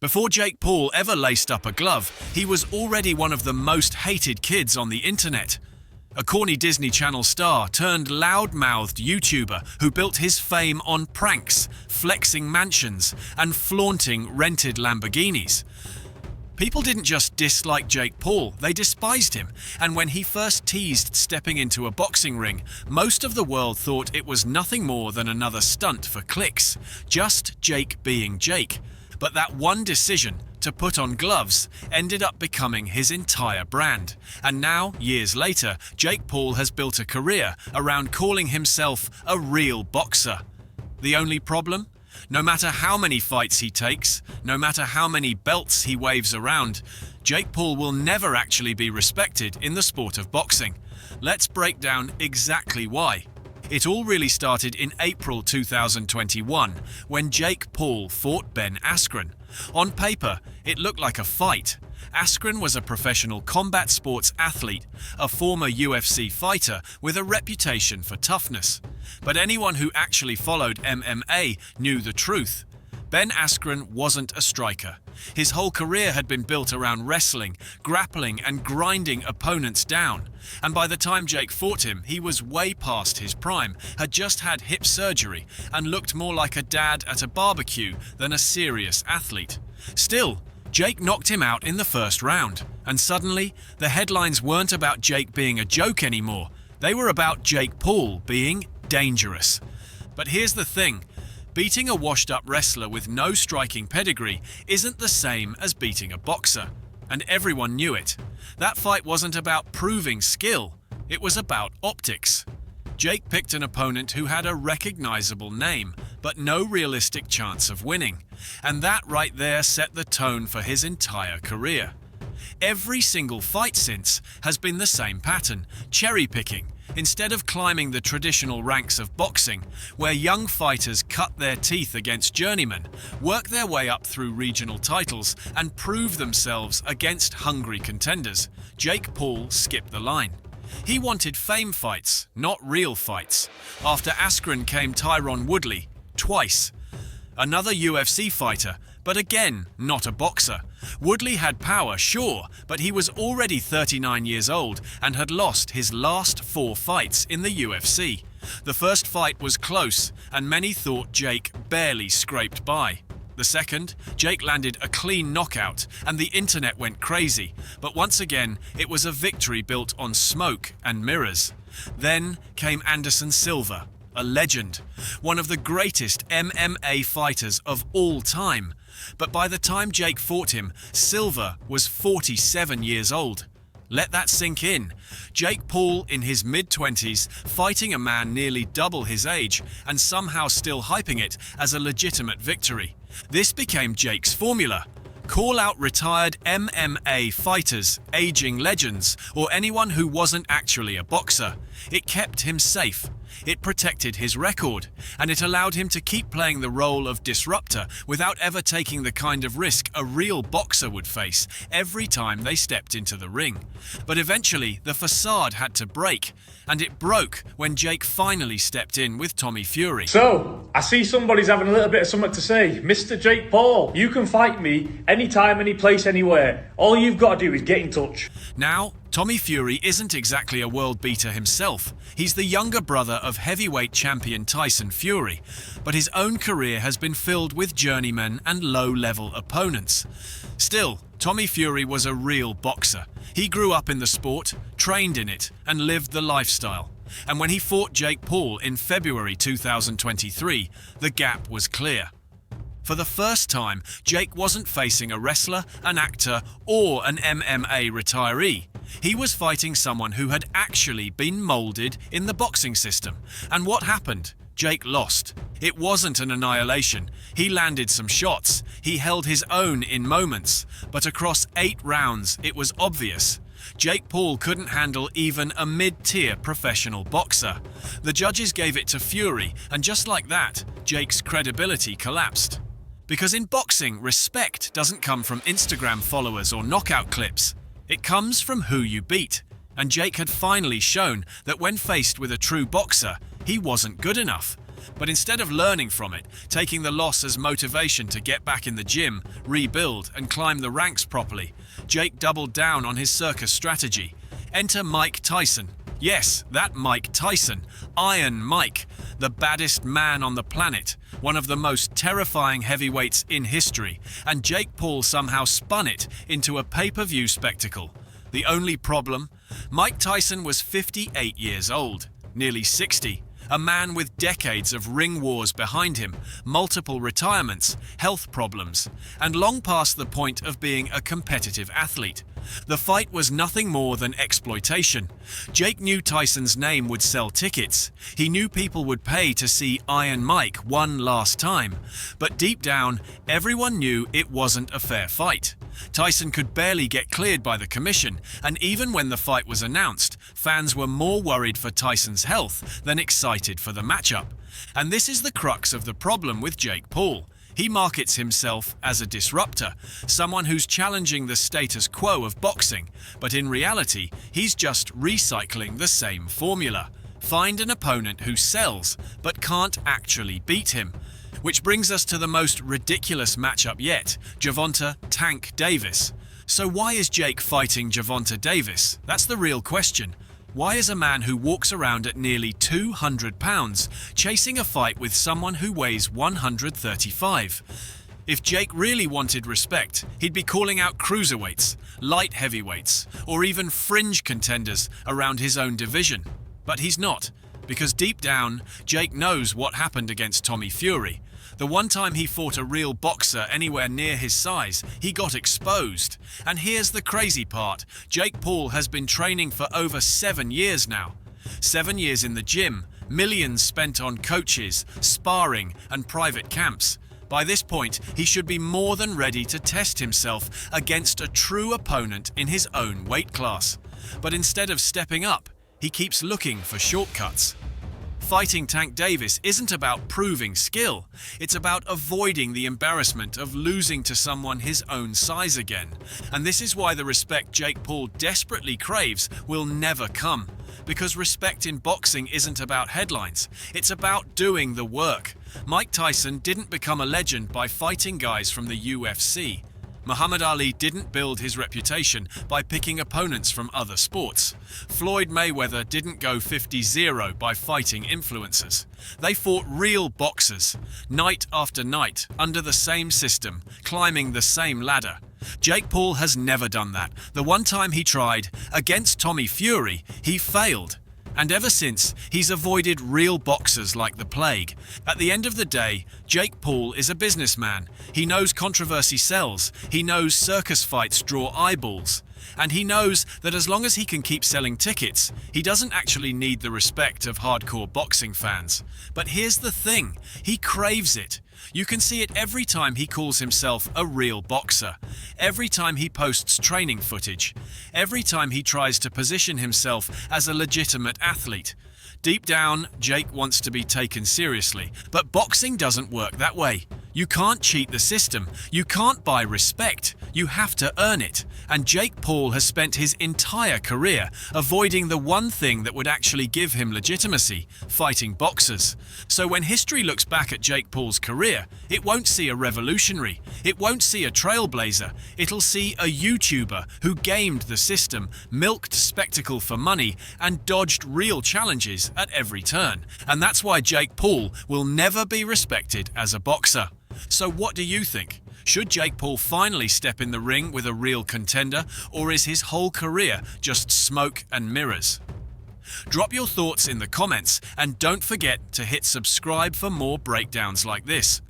Before Jake Paul ever laced up a glove, he was already one of the most hated kids on the internet. A corny Disney Channel star turned loud-mouthed YouTuber who built his fame on pranks, flexing mansions, and flaunting rented Lamborghinis. People didn't just dislike Jake Paul, they despised him, and when he first teased stepping into a boxing ring, most of the world thought it was nothing more than another stunt for clicks, just Jake being Jake. But that one decision, to put on gloves, ended up becoming his entire brand. And now, years later, Jake Paul has built a career around calling himself a real boxer. The only problem? No matter how many fights he takes, no matter how many belts he waves around, Jake Paul will never actually be respected in the sport of boxing. Let's break down exactly why. It all really started in April 2021, when Jake Paul fought Ben Askren. On paper, it looked like a fight. Askren was a professional combat sports athlete, a former UFC fighter with a reputation for toughness. But anyone who actually followed MMA knew the truth. Ben Askren wasn't a striker. His whole career had been built around wrestling, grappling, and grinding opponents down. And by the time Jake fought him, he was way past his prime, had just had hip surgery, and looked more like a dad at a barbecue than a serious athlete. Still, Jake knocked him out in the first round, and suddenly, the headlines weren't about Jake being a joke anymore. They were about Jake Paul being dangerous. But here's the thing. Beating a washed-up wrestler with no striking pedigree isn't the same as beating a boxer, and everyone knew it. That fight wasn't about proving skill, it was about optics. Jake picked an opponent who had a recognizable name, but no realistic chance of winning, and that right there set the tone for his entire career. Every single fight since has been the same pattern, cherry-picking. Instead of climbing the traditional ranks of boxing, where young fighters cut their teeth against journeymen, work their way up through regional titles, and prove themselves against hungry contenders, Jake Paul skipped the line. He wanted fame fights, not real fights. After Askren came Tyron Woodley, twice. Another UFC fighter, but again, not a boxer. Woodley had power, sure, but he was already 39 years old and had lost his last 4 fights in the UFC. The first fight was close, and many thought Jake barely scraped by. The second, Jake landed a clean knockout, and the internet went crazy, but once again, it was a victory built on smoke and mirrors. Then came Silva, a legend, one of the greatest MMA fighters of all time. But by the time Jake fought him, Silva was 47 years old. Let that sink in. Jake Paul in his mid-20s, fighting a man nearly double his age, and somehow still hyping it as a legitimate victory. This became Jake's formula. Call out retired MMA fighters, aging legends, or anyone who wasn't actually a boxer. It kept him safe. It protected his record, and it allowed him to keep playing the role of disruptor without ever taking the kind of risk a real boxer would face every time they stepped into the ring. But eventually, the facade had to break, and it broke when Jake finally stepped in with Tommy Fury. So, I see somebody's having a little bit of something to say. Mr. Jake Paul, you can fight me anytime, any place, anywhere. All you've got to do is get in touch. Now, Tommy Fury isn't exactly a world beater himself. He's the younger brother of heavyweight champion Tyson Fury, but his own career has been filled with journeymen and low-level opponents. Still, Tommy Fury was a real boxer. He grew up in the sport, trained in it, and lived the lifestyle. And when he fought Jake Paul in February 2023, the gap was clear. For the first time, Jake wasn't facing a wrestler, an actor, or an MMA retiree. He was fighting someone who had actually been molded in the boxing system. And what happened? Jake lost. It wasn't an annihilation. He landed some shots. He held his own in moments. But across 8 rounds, it was obvious. Jake Paul couldn't handle even a mid-tier professional boxer. The judges gave it to Fury, and just like that, Jake's credibility collapsed. Because in boxing, respect doesn't come from Instagram followers or knockout clips. It comes from who you beat. And Jake had finally shown that when faced with a true boxer, he wasn't good enough. But instead of learning from it, taking the loss as motivation to get back in the gym, rebuild, and climb the ranks properly, Jake doubled down on his circus strategy. Enter Mike Tyson. Yes, that Mike Tyson. Iron Mike, the baddest man on the planet, one of the most terrifying heavyweights in history, and Jake Paul somehow spun it into a pay-per-view spectacle. The only problem? Mike Tyson was 58 years old, nearly 60, a man with decades of ring wars behind him, multiple retirements, health problems, and long past the point of being a competitive athlete. The fight was nothing more than exploitation. Jake knew Tyson's name would sell tickets. He knew people would pay to see Iron Mike one last time. But deep down, everyone knew it wasn't a fair fight. Tyson could barely get cleared by the commission, and even when the fight was announced, fans were more worried for Tyson's health than excited for the matchup. And this is the crux of the problem with Jake Paul. He markets himself as a disruptor, someone who's challenging the status quo of boxing, but in reality, he's just recycling the same formula. Find an opponent who sells, but can't actually beat him. Which brings us to the most ridiculous matchup yet, Gervonta "Tank" Davis. So why is Jake fighting Gervonta Davis? That's the real question. Why is a man who walks around at nearly 200 pounds chasing a fight with someone who weighs 135? If Jake really wanted respect, he'd be calling out cruiserweights, light heavyweights, or even fringe contenders around his own division. But he's not, because deep down, Jake knows what happened against Tommy Fury. The one time he fought a real boxer anywhere near his size, he got exposed. And here's the crazy part. Jake Paul has been training for over 7 years now. 7 years in the gym, millions spent on coaches, sparring, and private camps. By this point, he should be more than ready to test himself against a true opponent in his own weight class. But instead of stepping up, he keeps looking for shortcuts. Fighting Tank Davis isn't about proving skill, it's about avoiding the embarrassment of losing to someone his own size again. And this is why the respect Jake Paul desperately craves will never come. Because respect in boxing isn't about headlines, it's about doing the work. Mike Tyson didn't become a legend by fighting guys from the UFC. Muhammad Ali didn't build his reputation by picking opponents from other sports. Floyd Mayweather didn't go 50-0 by fighting influencers. They fought real boxers, night after night, under the same system, climbing the same ladder. Jake Paul has never done that. The one time he tried, against Tommy Fury, he failed. And ever since, he's avoided real boxers like the plague. At the end of the day, Jake Paul is a businessman. He knows controversy sells. He knows circus fights draw eyeballs. And he knows that as long as he can keep selling tickets, he doesn't actually need the respect of hardcore boxing fans. But here's the thing, he craves it. You can see it every time he calls himself a real boxer, every time he posts training footage, every time he tries to position himself as a legitimate athlete. Deep down, Jake wants to be taken seriously, but boxing doesn't work that way. You can't cheat the system. You can't buy respect. You have to earn it. And Jake Paul has spent his entire career avoiding the one thing that would actually give him legitimacy, fighting boxers. So when history looks back at Jake Paul's career, it won't see a revolutionary. It won't see a trailblazer. It'll see a YouTuber who gamed the system, milked spectacle for money, and dodged real challenges at every turn. And that's why Jake Paul will never be respected as a boxer. So what do you think? Should Jake Paul finally step in the ring with a real contender, or is his whole career just smoke and mirrors? Drop your thoughts in the comments, and don't forget to hit subscribe for more breakdowns like this.